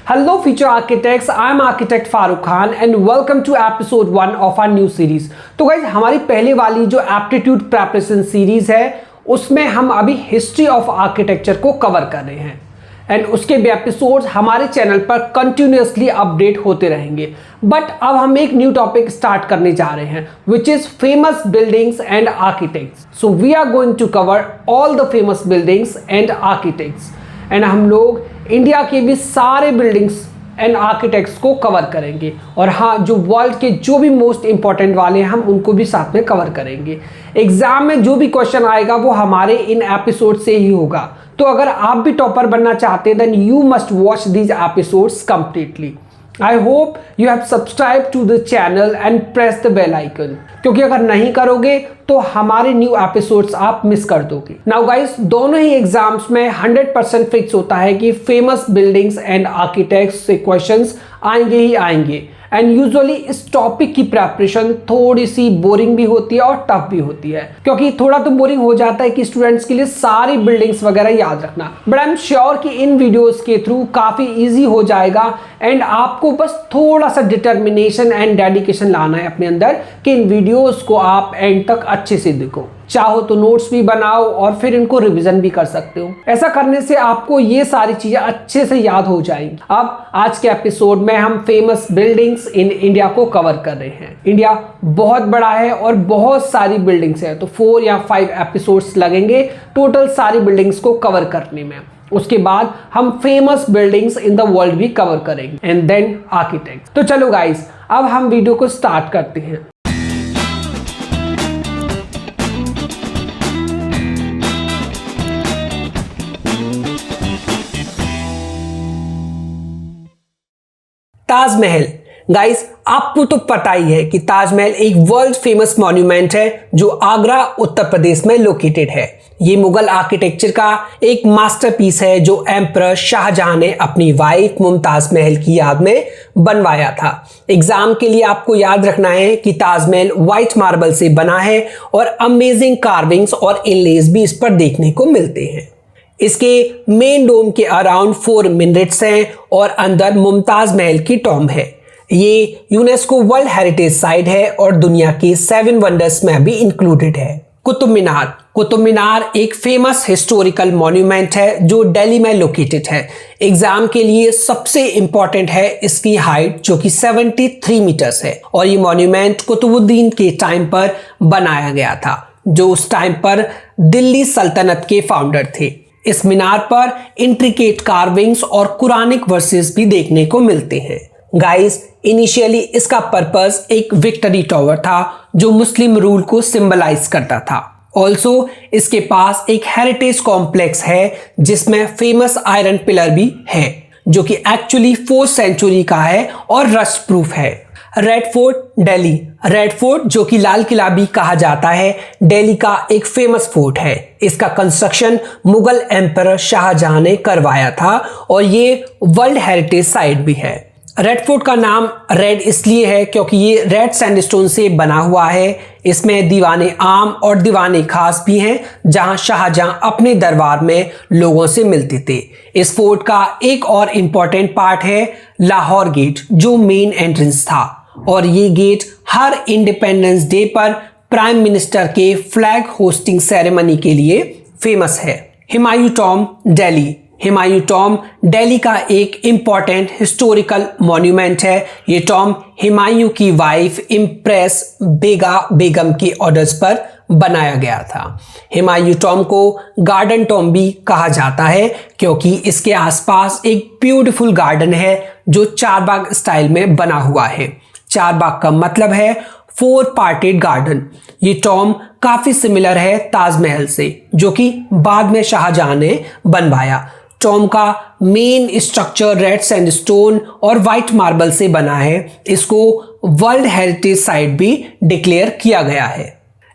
Hello future architects, I am architect Farooq Khan and welcome to episode 1 of our new series। तो guys हमारी पहले वाली जो एप्टीट्यूड प्रिपरेशन सीरीज है उसमें हम अभी हिस्ट्री ऑफ आर्किटेक्चर को कवर कर रहे हैं एंड उसके भी एपिसोड्स हमारे चैनल पर कंटिन्यूसली अपडेट होते रहेंगे। बट अब हम एक न्यू टॉपिक स्टार्ट करने जा रहे हैं which is famous buildings and architects. So we are going to cover all the famous buildings and architects एंड हम लोग इंडिया के भी सारे बिल्डिंग्स एंड आर्किटेक्ट्स को कवर करेंगे और हाँ, जो वर्ल्ड के जो भी मोस्ट इंपॉर्टेंट वाले हैं हम उनको भी साथ में कवर करेंगे। एग्जाम में जो भी क्वेश्चन आएगा वो हमारे इन एपिसोड से ही होगा। तो अगर आप भी टॉपर बनना चाहते हैं then you must watch these episodes completely. I hope you have subscribe to the channel and press the bell icon, क्योंकि अगर नहीं करोगे तो हमारे न्यू एपिसोड्स आप मिस कर दोगे। नाउ गाइस, दोनों ही एग्जाम्स में 100% फिक्स होता है कि फेमस बिल्डिंग्स एंड आर्किटेक्ट्स से क्वेश्चंस आएंगे ही आएंगे एंड यूजुअली इस टॉपिक की प्रिपरेशन थोड़ी सी बोरिंग भी होती है और टफ भी होती है, क्योंकि थोड़ा तो बोरिंग हो जाता है कि स्टूडेंट्स के लिए सारी बिल्डिंग्स वगैरह याद रखना। बट आई एम श्योर कि इन वीडियोस के थ्रू काफ़ी इजी हो जाएगा एंड आपको बस थोड़ा सा डिटर्मिनेशन एंड डेडिकेशन लाना है अपने अंदर कि इन वीडियोस को आप एंड तक अच्छे से देखो। चाहो तो नोट्स भी बनाओ और फिर इनको रिवीजन भी कर सकते हो। ऐसा करने से आपको ये सारी चीज़ें अच्छे से याद हो जाएंगी। अब आज के एपिसोड में हम फेमस बिल्डिंग्स इन इंडिया को कवर कर रहे हैं। इंडिया बहुत बड़ा है और बहुत सारी बिल्डिंग्स है, तो 4 या 5 एपिसोड्स लगेंगे टोटल सारी बिल्डिंग्स को कवर करने में। उसके बाद हम famous buildings in the world भी कवर करेंगे एंड देन आर्किटेक्ट। तो चलो गाइस, अब हम वीडियो को स्टार्ट करते हैं। ताजमहल। गाइस, आपको तो पता ही है कि ताजमहल एक वर्ल्ड फेमस मॉन्यूमेंट है जो आगरा उत्तर प्रदेश में लोकेटेड है। ये मुगल आर्किटेक्चर का एक मास्टरपीस है जो एम्परर शाहजहां ने अपनी वाइफ मुमताज महल की याद में बनवाया था। एग्जाम के लिए आपको याद रखना है कि ताजमहल व्हाइट मार्बल से बना है और अमेजिंग कार्विंग्स और इनलेज भी इस पर देखने को मिलते हैं। इसके मेन डोम के अराउंड 4 मिनरेट्स हैं और अंदर मुमताज महल की टॉम्ब है। ये यूनेस्को वर्ल्ड हेरिटेज साइट है और दुनिया के 7 वंडर्स में भी इंक्लूडेड है। कुतुब मीनार। कुतुब मीनार एक फेमस हिस्टोरिकल मॉन्यूमेंट है जो दिल्ली में लोकेटेड है। एग्जाम के लिए सबसे इंपॉर्टेंट है इसकी हाइट जो कि 73 मीटर्स है और ये मॉन्यूमेंट कुतुबुद्दीन के टाइम पर बनाया गया था, जो उस टाइम पर दिल्ली सल्तनत के फाउंडर थे। इस मीनार पर इंट्रिकेट कार्विंग्स और कुरानिक वर्सेस भी देखने को मिलते हैं। गाइस, इनिशियली इसका पर्पस एक विक्ट्री टावर था जो मुस्लिम रूल को सिंबलाइज करता था। ऑल्सो इसके पास एक हेरिटेज कॉम्प्लेक्स है जिसमें फेमस आयरन पिलर भी है जो कि एक्चुअली 4th सेंचुरी का है और रस्ट प्रूफ है। Red fort, Delhi. Red fort, जो कि लाल किला भी कहा जाता है, दिल्ली का एक फेमस फोर्ट है। इसका कंस्ट्रक्शन मुगल एम्परर शाहजहां ने करवाया था और ये वर्ल्ड हेरिटेज साइट भी है। रेड फोर्ट का नाम रेड इसलिए है क्योंकि ये रेड सैंडस्टोन से बना हुआ है। इसमें दीवाने आम और दीवाने खास भी हैं जहां शाहजहां अपने दरबार में लोगों से मिलते थे। इस फोर्ट का एक और इम्पॉर्टेंट पार्ट है लाहौर गेट, जो मेन एंट्रेंस था और ये गेट हर इंडिपेंडेंस डे पर प्राइम मिनिस्टर के फ्लैग होस्टिंग सेरेमनी के लिए फेमस है। हुमायूं टॉम्ब, दिल्ली। हुमायूं टॉम्ब दिल्ली का एक इम्पॉर्टेंट हिस्टोरिकल मॉन्यूमेंट है। ये टॉम्ब हुमायूं की वाइफ इम्प्रेस बेगम के ऑर्डर्स पर बनाया गया था। हुमायूं टॉम्ब को गार्डन टॉम्ब भी कहा जाता है क्योंकि इसके आसपास एक ब्यूटीफुल गार्डन है जो चारबाग स्टाइल में बना हुआ है। चारबाग का मतलब है 4 पार्टेड गार्डन। ये टॉम्ब काफी सिमिलर है ताजमहल से जो कि बाद में शाहजहां ने बनवाया। टॉम्ब का मेन स्ट्रक्चर रेड सैंडस्टोन और व्हाइट मार्बल से बना है। इसको वर्ल्ड हेरिटेज साइट भी डिक्लेयर किया गया है।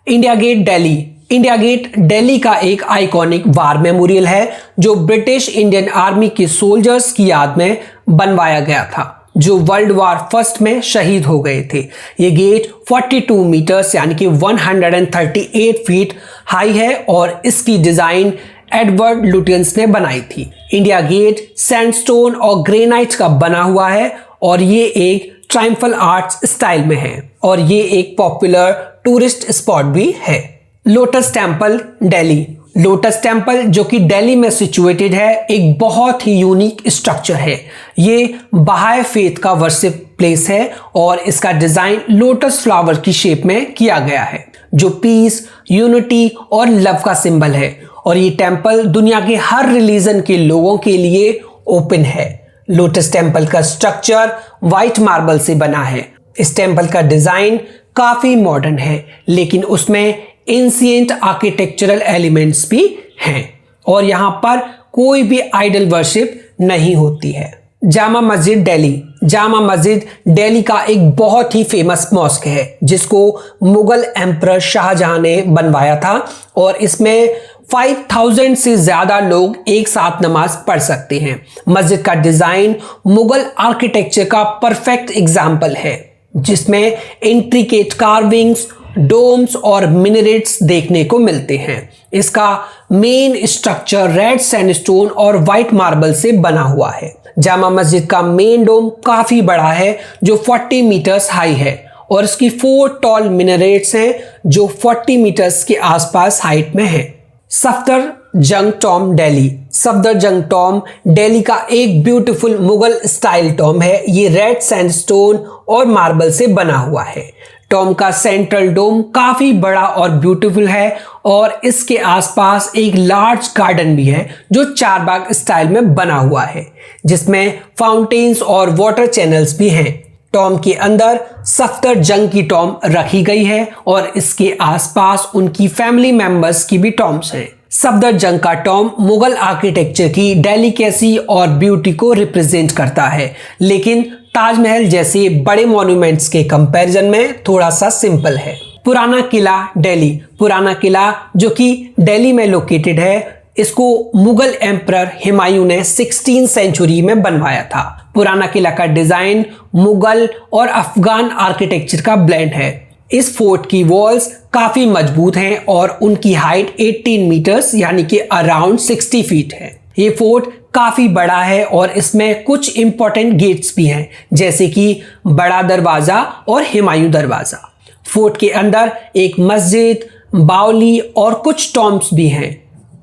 India Gate, Delhi. India Gate Delhi का एक आइकॉनिक वार मेमोरियल है जो ब्रिटिश इंडियन आर्मी के सोल्जर्स की याद में बनवाया गया था जो वर्ल्ड वार फर्स्ट में शहीद हो गए थे। ये गेट 42 मीटर्स यानी कि 138 फीट हाई है और इसकी डिजाइन एडवर्ड लुटियंस ने बनाई थी। इंडिया गेट सैंडस्टोन और ग्रेनाइट का बना हुआ है और ये एक ट्रायम्फल आर्च स्टाइल में है और ये एक पॉपुलर टूरिस्ट स्पॉट भी है। Lotus temple Delhi. Lotus temple जो कि दिल्ली में सिचुएटेड है, एक बहुत ही यूनिक स्ट्रक्चर है। ये बहाई फेथ का वर्शिप प्लेस है और इसका डिजाइन लोटस फ्लावर की शेप में किया गया है जो पीस, यूनिटी और लव का सिंबल है। और ये टेम्पल दुनिया के हर रिलीजन के लोगों के लिए ओपन है। लोटस टेम्पल का स्ट्रक्चर व्हाइट मार्बल से बना है। इस टेम्पल का डिजाइन काफी मॉडर्न है लेकिन उसमें एंशिएंट आर्किटेक्चरल एलिमेंट्स भी हैं और यहाँ पर कोई भी आइडल वर्शिप नहीं होती है। जामा मस्जिद दिल्ली। जामा मस्जिद दिल्ली का एक बहुत ही फेमस मॉस्क है जिसको मुगल एम्परर शाहजहां ने बनवाया था और इसमें 5000 से ज्यादा लोग एक साथ नमाज पढ़ सकते हैं। मस्जिद का डिजाइन मुगल आर्किटेक्चर का परफेक्ट एग्जाम्पल है जिसमें इंट्रिकेट कार्विंग्स, डोम्स और मिनरेट्स देखने को मिलते हैं। इसका मेन स्ट्रक्चर रेड सैंडस्टोन और व्हाइट मार्बल से बना हुआ है। जामा मस्जिद का मेन डोम काफी बड़ा है जो 40 मीटर्स हाई है और इसकी 4 टॉल मिनरेट्स हैं जो 40 मीटर्स के आसपास हाइट में है। सफदरजंग टॉम दिल्ली। सफदरजंग टॉम दिल्ली का एक ब्यूटीफुल मुगल स्टाइल टॉम है। ये रेड सैंडस्टोन और मार्बल से बना हुआ है। टॉम का सेंट्रल डोम काफी बड़ा और ब्यूटीफुल है और इसके आसपास एक लार्ज गार्डन भी है जो चारबाग स्टाइल में बना हुआ है जिसमें फाउंटेन्स और वाटर चैनल्स भी हैं। टॉम के अंदर सफदरजंग की टॉम रखी गई है और इसके आसपास उनकी फैमिली मेंबर्स की भी टॉम्स हैं। सफदरजंग का टॉम मुगल आर्किटेक्चर की डेलिकेसी और ब्यूटी को रिप्रेजेंट करता है लेकिन ताजमहल जैसे बड़े मॉन्यूमेंट्स के कंपैरिजन में थोड़ा सा सिंपल है। पुराना किला दिल्ली। पुराना किला जो कि दिल्ली में लोकेटेड है, इसको मुगल एम्परर हुमायूं ने 16th सेंचुरी में बनवाया था। पुराना किला का डिजाइन मुगल और अफगान आर्किटेक्चर का ब्लेंड है। इस फोर्ट की वॉल्स काफी मजबूत हैं और उनकी हाइट 18 मीटर्स यानी कि अराउंड 60 फीट है। ये फोर्ट काफी बड़ा है और इसमें कुछ इंपॉर्टेंट गेट्स भी हैं जैसे कि बड़ा दरवाजा और हुमायूं दरवाजा। फोर्ट के अंदर एक मस्जिद, बावली और कुछ टॉम्ब्स भी हैं।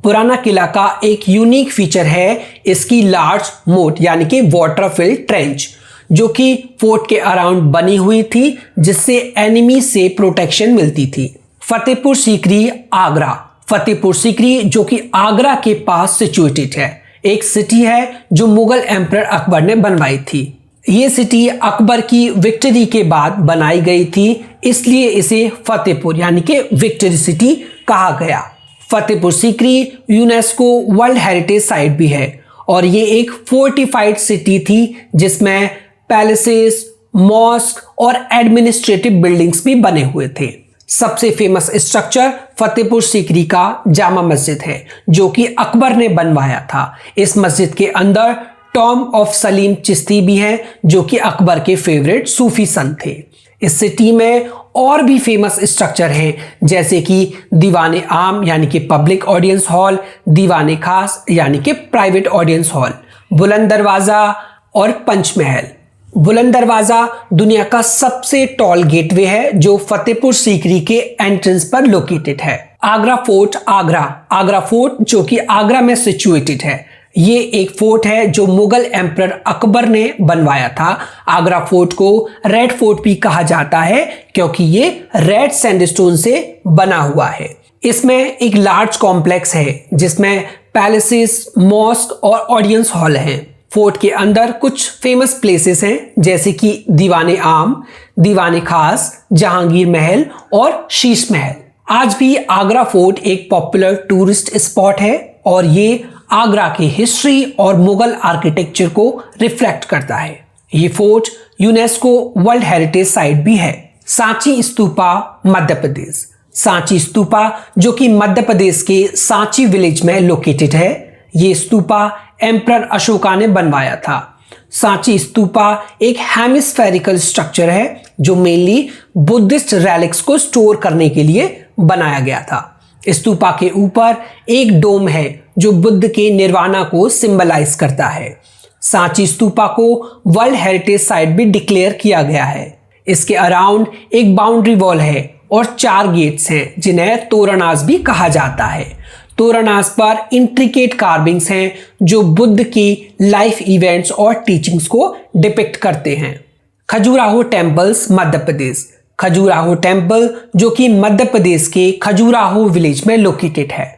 पुराना किला का एक यूनिक फीचर है इसकी लार्ज मोट यानी कि वाटर फिल्ड ट्रेंच जो कि फोर्ट के अराउंड बनी हुई थी जिससे एनिमी से प्रोटेक्शन मिलती थी। फतेहपुर सीकरी आगरा। फतेहपुर सीकरी जो कि आगरा के पास सिचुएटेड है, एक सिटी है जो मुगल एम्परर अकबर ने बनवाई थी। ये सिटी अकबर की विक्ट्री के बाद बनाई गई थी इसलिए इसे फतेहपुर यानी कि विक्ट्री सिटी कहा गया। Fatehpur Sikri UNESCO world heritage site भी है और ये एक फोर्टिफाइड सिटी थी जिसमें पैलेसेस, मॉस्क और एडमिनिस्ट्रेटिव बिल्डिंग्स भी बने हुए थे। सबसे फेमस स्ट्रक्चर फतेहपुर सीकरी का जामा मस्जिद है जो कि अकबर ने बनवाया था। इस मस्जिद के अंदर टॉम ऑफ सलीम चिश्ती भी है जो कि अकबर के फेवरेट सूफी संत थे। इस सिटी में और भी फेमस स्ट्रक्चर हैं जैसे कि दीवाने आम यानी कि पब्लिक ऑडियंस हॉल, दीवाने खास यानी कि प्राइवेट ऑडियंस हॉल, बुलंद दरवाजा और पंचमहल। बुलंद दरवाजा दुनिया का सबसे टॉल गेटवे है जो फतेहपुर सीकरी के एंट्रेंस पर लोकेटेड है। आगरा फोर्ट। आगरा फोर्ट जो कि आगरा में सिचुएटेड है, ये एक फोर्ट है जो मुगल एम्परर अकबर ने बनवाया था। आगरा फोर्ट को रेड फोर्ट भी कहा जाता है क्योंकि ये रेड सैंडस्टोन से बना हुआ है। इसमें एक लार्ज कॉम्प्लेक्स है जिसमें पैलेसेस, मॉस्क और ऑडियंस हॉल हैं। फोर्ट के अंदर कुछ फेमस प्लेसेस हैं जैसे कि दीवाने आम, दीवाने खास, जहांगीर महल और शीश महल। आज भी आगरा फोर्ट एक पॉपुलर टूरिस्ट स्पॉट है और ये आगरा की हिस्ट्री और मुगल आर्किटेक्चर को रिफ्लेक्ट करता है। ये fort UNESCO world heritage site भी है। सांची स्तूपा मध्य प्रदेश। सांची स्तूपा जो कि मध्य प्रदेश के सांची विलेज में लोकेटेड है, ये स्तूपा एम्परर अशोका ने बनवाया था। सांची स्तूपा एक हेमिस्फेरिकल स्ट्रक्चर है जो मेनली बुद्धिस्ट रेलिक्स को स्टोर करने के लिए बनाया गया था। स्तूपा के ऊपर एक डोम है जो बुद्ध के निर्वाणा को सिंबलाइज करता है। सांची स्तूपा को वर्ल्ड हेरिटेज साइट भी डिक्लेयर किया गया है। इसके अराउंड एक बाउंड्री वॉल है और 4 गेट्स हैं जिन्हें तोरणास भी कहा जाता है। तोरणास पर इंट्रिकेट कार्विंग्स हैं जो बुद्ध की लाइफ इवेंट्स और टीचिंग्स को डिपिक्ट करते हैं। खजुराहो टेम्पल्स मध्य प्रदेश। खजुराहो टेम्पल जो कि मध्य प्रदेश के खजुराहो विलेज में लोकेटेड है।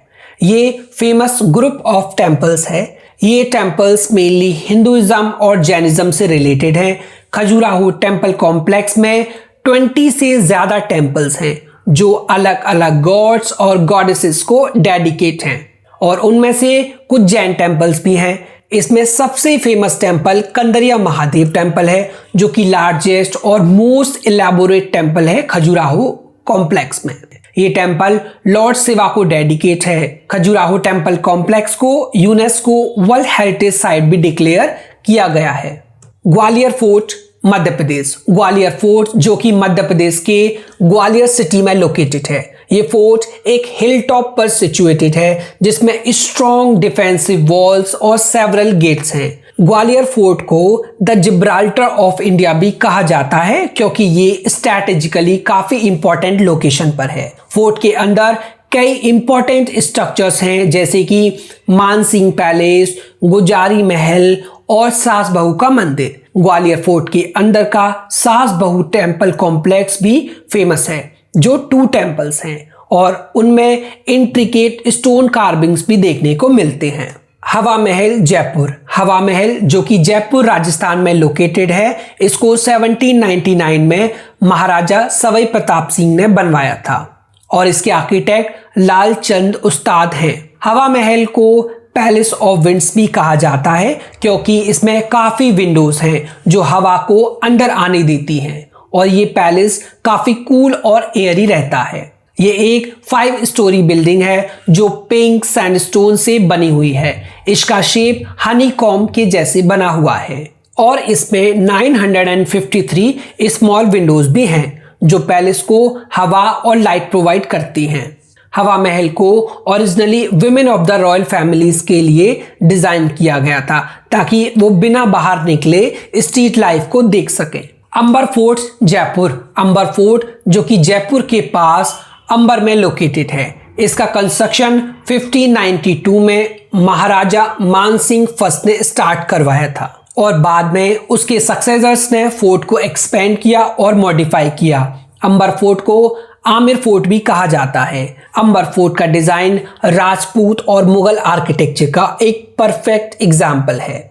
ये फेमस ग्रुप ऑफ टेम्पल्स है। ये टेम्पल्स मेनली हिंदुइज्म और जैनिज्म से रिलेटेड हैं। खजुराहो टेम्पल कॉम्प्लेक्स में 20 से ज़्यादा टेम्पल्स हैं जो अलग अलग गॉड्स और गॉडेसेस को डेडिकेट हैं और उनमें से कुछ जैन टेम्पल्स भी हैं। इसमें सबसे famous temple Kandariya Mahadev temple है जो कि लार्जेस्ट और मोस्ट इलेबोरेट टेम्पल है खजुराहो कॉम्प्लेक्स में। ये टेम्पल लॉर्ड शिवा को डेडिकेट है। खजुराहो टेम्पल कॉम्प्लेक्स को यूनेस्को वर्ल्ड हेरिटेज साइट भी डिक्लेयर किया गया है। ग्वालियर फोर्ट मध्य प्रदेश। ग्वालियर फोर्ट जो कि मध्य प्रदेश के ग्वालियर सिटी में लोकेटेड है। ये फोर्ट एक हिल टॉप पर सिचुएटेड है जिसमें स्ट्रॉन्ग डिफेंसिव वॉल्स और सेवरल गेट्स हैं। ग्वालियर फोर्ट को द जिब्राल्टर ऑफ इंडिया भी कहा जाता है क्योंकि ये स्ट्रैटेजिकली काफी इंपॉर्टेंट लोकेशन पर है। फोर्ट के अंदर कई इंपॉर्टेंट स्ट्रक्चर्स हैं जैसे कि मानसिंह पैलेस, गुजारी महल और सास बहू का मंदिर। ग्वालियर फोर्ट के अंदर का सास बहू टेम्पल कॉम्प्लेक्स भी फेमस है जो 2 टेम्पल्स हैं और उनमें इंट्रिकेट स्टोन कार्विंग्स भी देखने को मिलते हैं। हवा महल जयपुर। हवा महल जो कि जयपुर राजस्थान में लोकेटेड है, इसको 1799 में महाराजा सवाई प्रताप सिंह ने बनवाया था और इसके आर्किटेक्ट लालचंद उस्ताद हैं। हवा महल को पैलेस ऑफ विंड्स भी कहा जाता है क्योंकि इसमें काफ़ी विंडोज हैं जो हवा को अंदर आने देती हैं और ये पैलेस काफ़ी कूल और एयरी रहता है। ये एक 5 स्टोरी बिल्डिंग है जो पिंक सैंडस्टोन से बनी हुई है। इसका शेप हनी कॉम्ब के जैसे बना हुआ है और इसमें 953 स्मॉल विंडोज भी हैं जो पैलेस को हवा और लाइट प्रोवाइड करती हैं। हवा महल को originally women of the royal families के लिए डिजाइन किया गया था ताकि वो बिना बाहर निकले स्ट्रीट लाइफ को देख सकें। अंबर फोर्ट जयपुर। अंबर फोर्ट जो कि जयपुर के पास अंबर में लोकेटेड है। इसका कंस्ट्रक्शन 1592 में महाराजा मानसिंह फर्स्ट ने स्टार्ट करवाया था और बाद में उसके सक्सेसर्स ने फोर्ट को एक्सपेंड किया और मॉडिफाई किया। अंबर फोर्ट को आमिर फोर्ट भी कहा जाता है। अंबर फोर्ट का डिजाइन राजपूत और मुगल आर्किटेक्चर का एक परफेक्ट एग्जाम्पल है।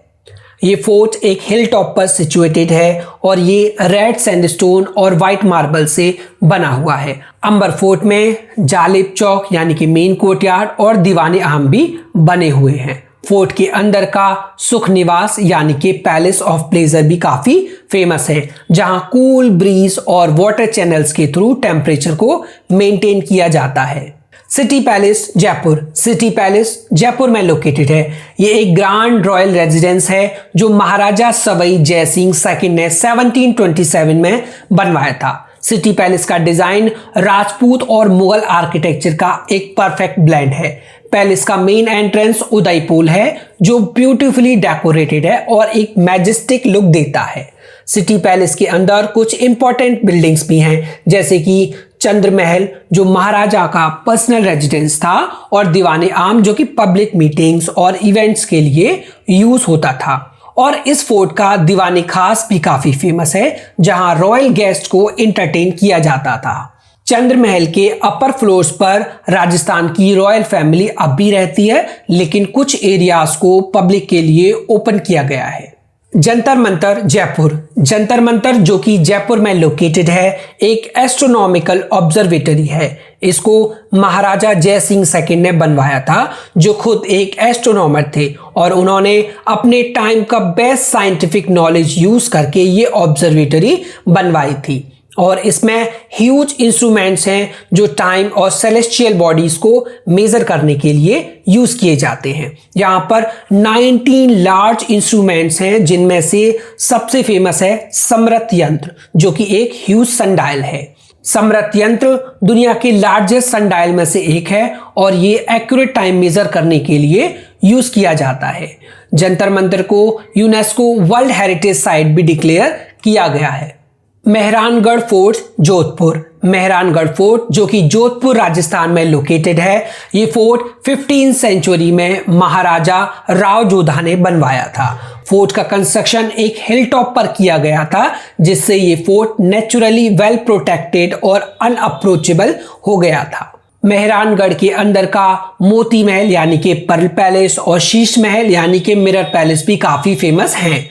ये फोर्ट एक हिल टॉप पर सिचुएटेड है और ये रेड सैंडस्टोन और वाइट मार्बल से बना हुआ है। अंबर फोर्ट में जालिब चौक यानी कि मेन कोर्टयार्ड और दीवाने आम भी बने हुए हैं। फोर्ट के अंदर का सुख निवास यानी कि पैलेस ऑफ प्लेजर भी काफी फेमस है जहां कूल ब्रीज और वाटर चैनल्स के थ्रू टेम्परेचर को मेंटेन किया जाता है। City palace Jaipur. City palace Jaipur में लोकेटेड है। ये एक ग्रांड रॉयल रेजिडेंस है जो महाराजा सवाई जय सिंह सेकंड ने 1727 में बनवाया था। सिटी पैलेस का डिजाइन राजपूत और मुगल आर्किटेक्चर का एक परफेक्ट ब्लेंड है। पैलेस का मेन एंट्रेंस उदय पोल है जो ब्यूटीफुली डेकोरेटेड है और एक मैजेस्टिक लुक देता है। सिटी पैलेस के अंदर कुछ इंपॉर्टेंट बिल्डिंग्स भी हैं जैसे कि चंद्र महल जो महाराजा का पर्सनल रेजिडेंस था और दीवाने आम जो कि पब्लिक मीटिंग्स और इवेंट्स के लिए यूज होता था। और इस फोर्ट का दीवाने खास भी काफी फेमस है जहां रॉयल गेस्ट को एंटरटेन किया जाता था। चंद्र महल के अपर फ्लोर्स पर राजस्थान की रॉयल फैमिली अब भी रहती है लेकिन कुछ एरियाज को पब्लिक के लिए ओपन किया गया है। जंतर मंतर जयपुर। जंतर मंतर जो कि जयपुर में लोकेटेड है एक एस्ट्रोनॉमिकल ऑब्जर्वेटरी है। इसको महाराजा जय सिंह सेकंड ने बनवाया था जो खुद एक एस्ट्रोनॉमर थे और उन्होंने अपने टाइम का बेस्ट साइंटिफिक नॉलेज यूज करके ये ऑब्जर्वेटरी बनवाई थी और इसमें ह्यूज इंस्ट्रूमेंट्स हैं जो टाइम और सेलेस्टियल बॉडीज को मेजर करने के लिए यूज किए जाते हैं। यहाँ पर 19 लार्ज इंस्ट्रूमेंट्स हैं जिनमें से सबसे फेमस है समरथ यंत्र जो कि एक ह्यूज सनडायल है। समरथ यंत्र दुनिया के लार्जेस्ट सनडायल में से एक है और ये एक्यूरेट टाइम मेजर करने के लिए यूज किया जाता है। जंतर मंतर को यूनेस्को वर्ल्ड हेरिटेज साइट भी डिक्लेयर किया गया है। मेहरानगढ़ फोर्ट जोधपुर। मेहरानगढ़ फोर्ट जो कि जोधपुर राजस्थान में लोकेटेड है, ये फोर्ट 15th सेंचुरी में महाराजा राव जोधा ने बनवाया था। फोर्ट का कंस्ट्रक्शन एक हिल टॉप पर किया गया था, जिससे ये फोर्ट नेचुरली वेल प्रोटेक्टेड और अनअप्रोचेबल हो गया था। मेहरानगढ़ के अंदर का मोती महल यानी कि पर्ल पैलेस और शीश महल यानी कि मिरर पैलेस भी काफी फेमस हैं।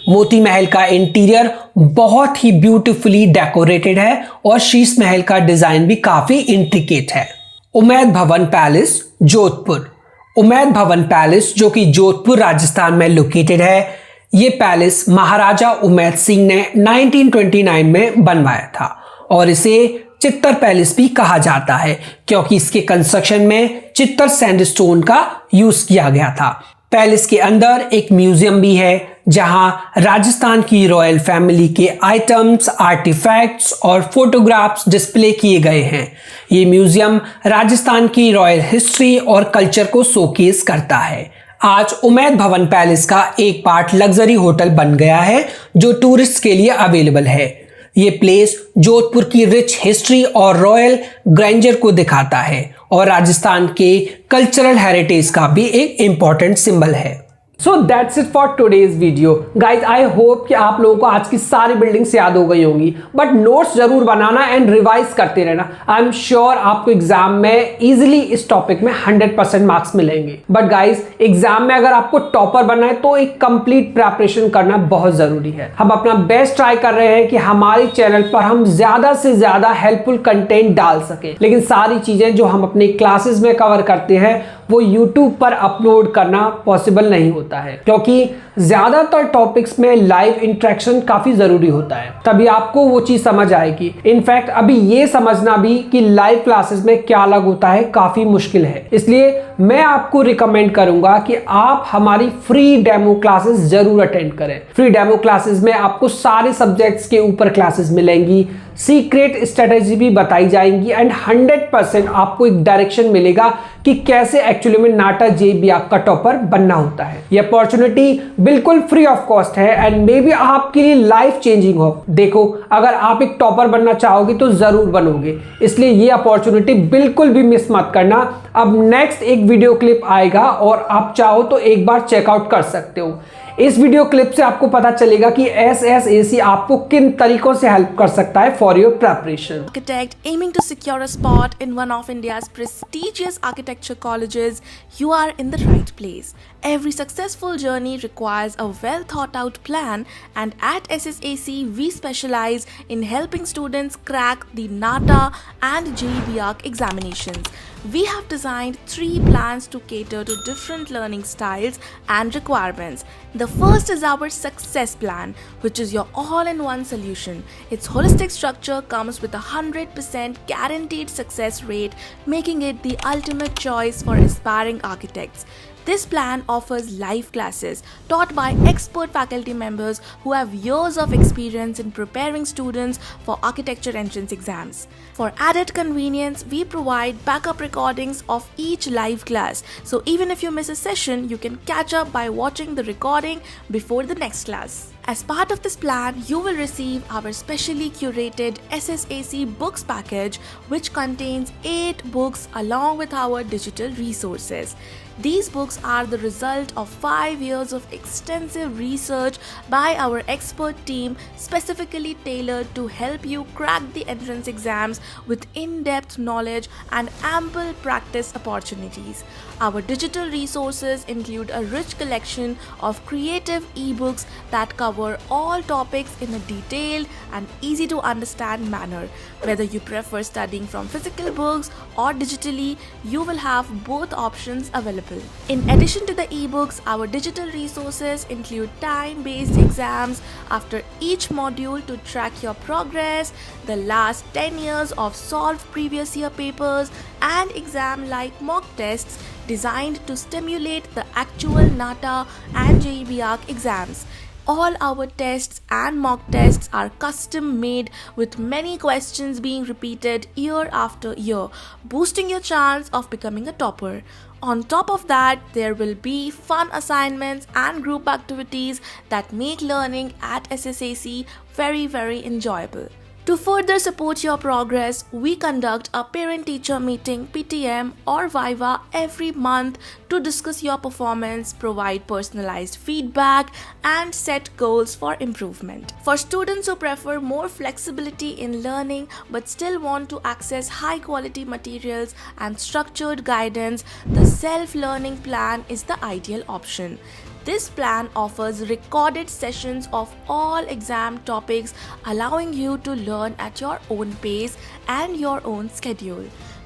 मोती महल का इंटीरियर बहुत ही ब्यूटीफुली डेकोरेटेड है और शीश महल का डिजाइन भी काफी इंट्रिकेट है। उमैद भवन पैलेस जोधपुर। उमैद भवन पैलेस जो कि जोधपुर राजस्थान में लोकेटेड है, ये पैलेस महाराजा उमैद सिंह ने 1929 में बनवाया था और इसे चित्तर पैलेस भी कहा जाता है क्योंकि इसके कंस्ट्रक्शन में चित्तर सैंडस्टोन का यूज किया गया था। पैलेस के अंदर एक म्यूजियम भी है जहां राजस्थान की रॉयल फैमिली के आइटम्स, आर्टिफैक्ट्स और फोटोग्राफ्स डिस्प्ले किए गए हैं। ये म्यूजियम राजस्थान की रॉयल हिस्ट्री और कल्चर को शोकेस करता है। आज उमैद भवन पैलेस का एक पार्ट लग्जरी होटल बन गया है जो टूरिस्ट के लिए अवेलेबल है। ये प्लेस जोधपुर की रिच हिस्ट्री और रॉयल ग्रैंडर को दिखाता है और राजस्थान के कल्चरल हेरिटेज का भी एक इंपॉर्टेंट सिंबल है। So that's it for today's video guys. I hope कि आप लोगों को आज की सारी बिल्डिंग्स याद हो गई होंगी, बट नोट्स जरूर बनाना एंड रिवाइज करते रहना। आई एम श्योर आपको एग्जाम में इजीली इस टॉपिक में 100% मार्क्स मिलेंगे। बट गाइज, एग्जाम में अगर आपको टॉपर बनना है तो एक कंप्लीट प्रिपरेशन करना बहुत जरूरी है। हम अपना बेस्ट ट्राई कर रहे हैं कि हमारे चैनल पर हम ज्यादा से ज्यादा हेल्पफुल कंटेंट डाल सके, लेकिन सारी चीजें जो हम अपने क्लासेस में कवर करते हैं वो YouTube पर अपलोड करना पॉसिबल नहीं होता है क्योंकि ज्यादातर टॉपिक्स में लाइव इंटरेक्शन काफी जरूरी होता है, तभी आपको वो चीज समझ आएगी। इनफैक्ट अभी ये समझना भी कि लाइव क्लासेस में क्या अलग होता है काफी मुश्किल है। इसलिए मैं आपको रिकमेंड करूंगा कि आप हमारी फ्री डेमो क्लासेस जरूर अटेंड करें। फ्री डेमो क्लासेस में आपको सारे सब्जेक्ट्स के ऊपर क्लासेस मिलेंगी, सीक्रेट स्ट्रेटेजी भी बताई जाएंगी एंड 100% आपको एक डायरेक्शन मिलेगा कि कैसे एक्चुअली में नाटा JBA का टॉपर बनना होता है। ये अपॉर्चुनिटी बिल्कुल फ्री ऑफ कॉस्ट है एंड मे बी आपके लिए लाइफ चेंजिंग हो। देखो, अगर आप एक टॉपर बनना चाहोगे तो जरूर बनोगे, इसलिए ये अपॉर्चुनिटी बिल्कुल भी मिस मत करना। अब नेक्स्ट एक वीडियो क्लिप आएगा और आप चाहो तो एक बार चेकआउट कर सकते हो। इस वीडियो क्लिप से आपको पता चलेगा कि SSAC आपको किन तरीकों से हेल्प कर सकता है for your preparation. Architect aiming to secure a spot in one of India's prestigious architecture colleges, you are in the right place. Every successful journey requires a well thought out plan, and at SSAC we specialize in helping students crack the NATA and JEE examinations. We have designed 3 plans to cater to different learning styles and requirements. The first is our success plan, which is your all-in-one solution. Its holistic structure comes with a 100% guaranteed success rate, making it the ultimate choice for aspiring architects. This plan offers live classes taught by expert faculty members who have years of experience in preparing students for architecture entrance exams. For added convenience, we provide backup recordings of each live class, so even if you miss a session, you can catch up by watching the recording before the next class. As part of this plan, you will receive our specially curated SSAC books package, which contains 8 books along with our digital resources. These books are the result of 5 years of extensive research by our expert team, specifically tailored to help you crack the entrance exams with in-depth knowledge and ample practice opportunities. Our digital resources include a rich collection of creative ebooks that cover all topics in a detailed and easy to understand manner. Whether you prefer studying from physical books or digitally, you will have both options available. In addition to the ebooks, our digital resources include time-based exams after each module to track your progress, the last 10 years of solved previous year papers, and exam-like mock tests designed to stimulate the actual NATA and JEE exams. All our tests and mock tests are custom made with many questions being repeated year after year, boosting your chance of becoming a topper. On top of that, there will be fun assignments and group activities that make learning at SSAC very enjoyable. To further support your progress, we conduct a parent-teacher meeting (PTM) or Viva every month to discuss your performance, provide personalized feedback, and set goals for improvement. For students who prefer more flexibility in learning but still want to access high-quality materials and structured guidance, the self-learning plan is the ideal option. This plan offers recorded sessions of all exam topics, allowing you to learn at your own pace and your own schedule.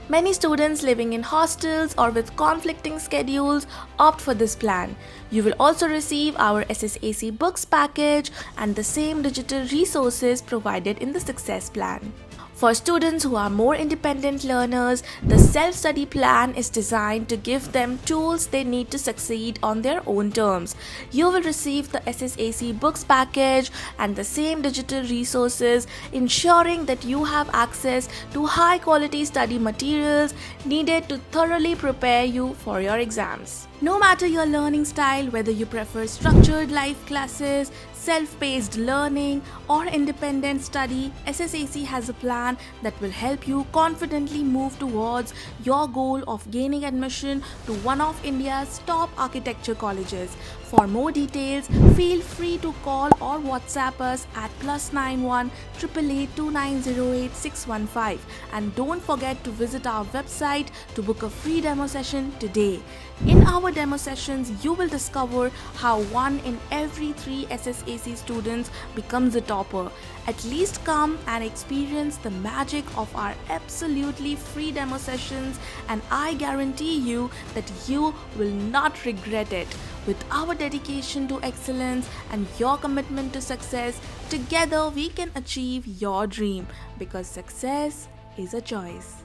Many students living in hostels or with conflicting schedules opt for this plan. You will also receive our SSAC books package and the same digital resources provided in the Success Plan. For students who are more independent learners, the self-study plan is designed to give them tools they need to succeed on their own terms. You will receive the SSAC books package and the same digital resources, ensuring that you have access to high-quality study materials needed to thoroughly prepare you for your exams. No matter your learning style, whether you prefer structured live classes, self-paced learning, or independent study, SSAC has a plan that will help you confidently move towards your goal of gaining admission to one of India's top architecture colleges. For more details, feel free to call or WhatsApp us at +91 888 2908 615, and don't forget to visit our website to book a free demo session today. In our demo sessions, you will discover how 1 in every 3 SSAC students becomes a topper. At least come and experience the magic of our absolutely free demo sessions, and I guarantee you that you will not regret it. With our dedication to excellence and your commitment to success, together we can achieve your dream, because success is a choice.